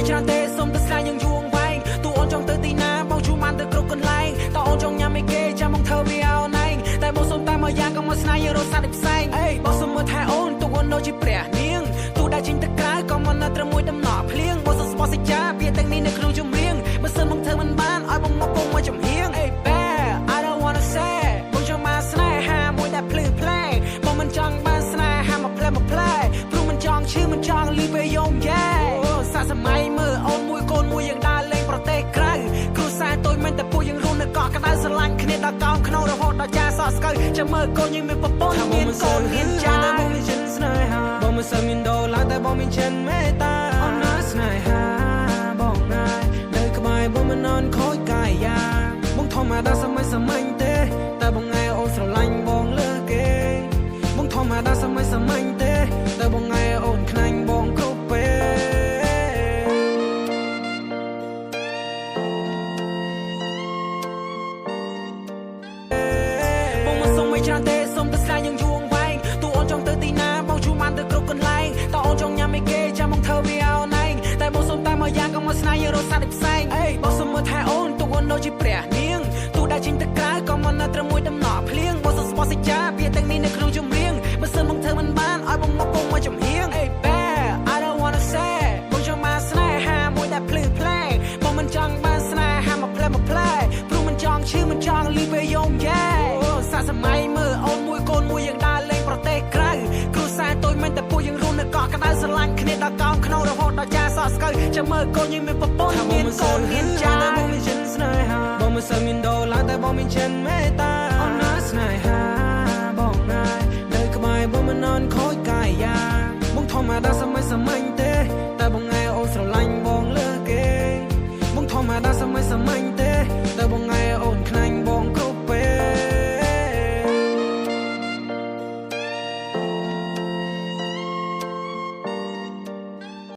ច្រើនទេសុំទៅស្រាយយើងយួងវែងទូអូនចង់ទៅទីណាបងជួបានទៅគ្រប់កន្លែងតើអូនចង់ញ៉ាំអីគេចាំបងធ្វើវាអូនឯងតែបងសុំតែមួយយ៉ាងក៏មកស្នេហ៍យើងរត់សាច់ផ្សេងអេបងសុំមើលថែអូនទូអូនដូចជាព្រះនាងទូដែលចេញទៅក្រៅក៏មិននៅត្រឹមមួយដំណក់ភ្លៀងបងសុំស្បសច្ចាវាទាំងនេះនៅក្នុងចម្រៀងបើសិនបងធ្វើមិនបានឲ្យបងមកពងមកចំហៀងអេ I don't wanna say បងចង់មកស្នេហាមួយដែលភ្លឺផ្លែបងមិនចង់បានស្នេហាមកផ្លែព្រោះមិនចង់ឈឺមិនចង់លីពេលយំយ៉ែសាសម័យមើលអូនមួយកូនមួយយ៉ាងដើរលេងប្រទេសក្រៅគ្រួសារតូចមិនតែពួកយើងរួមនៅកក់ក្ដៅស្រឡាញ់គ្នាដល់កោងក្នុងរហូតដល់ចាសក់ស្កើចាំមើលកូនយើងមានប្រពន្ធមានកូនមានចាតែបងមានចិត្តស្នេហាបងមិនសូវមានដុល្លារតែបងមានចិត្តមេត្តាអូនណាស្នេហាបងណាយនៅក្បែរបងមិននន់ខូចកាយយ៉ាបងធម្មតាសម័យទេតែបងឯអូនស្រឡាញ់បងលើគេបងធម្មតាសម័យទេតែបងឯអូនខ្លាញ់បងគ្រប់ពេលបងមិនសុំមិនច្រើនទេសុំទៅស្រាយយើងយួងវែងទូអូនចង់ទៅទីណាបងជួបានទៅគ្រប់កន្លែងតើអូនចង់ញ៉ាំអីគេចាំបងធ្វើវាអូនឯងតែបងសុំតែមួយយ៉ាងក៏មកស្នេហ៍យើងរត់សាច់ផ្សេងអេបងសុំមើលថែអូនទូអូនដូចជាព្រះនាងទូដែលចេញទៅក្រៅក៏មិននៅត្រឹមមួយដំណក់ភ្លៀងបងសុំស្បសច្ចាវាទាំងនេះនៅក្នុងចម្រៀងបើសិនបងធ្វើមិនបានឲ្យបងមកពងមកចំហៀងអេ I don't wanna say បងចង់មកស្នេហាមួយដែលភ្លឺផ្លែបងមិនចង់បានស្នេហាមកផ្លែព្រោះមិនចង់ឈឺមិនចង់លីពេលយំយ៉ែសាសម័យមើលអូនមួយកូនមួយយ៉ាងដើរលេងប្រទេសក្រៅគ្រួសារតូចមិនតែពួកយើងរួមនៅកក់ក្ដៅស្រឡាញ់គ្នាដល់កោងក្នុងរហូតដល់ចាសក់ស្កើចាំមើលកូនយើងមានប្រពន្ធមានកូនមានចាតែបងមានចិត្តស្នេហាបងមិនសូវមានដុល្លារតែបងមានចិត្តមេត្តាអូនណាស្នេហាបងណាយនៅក្បែរបងមិននន់ខូចកាយយ៉ាបងធម្មតាសម័យទេ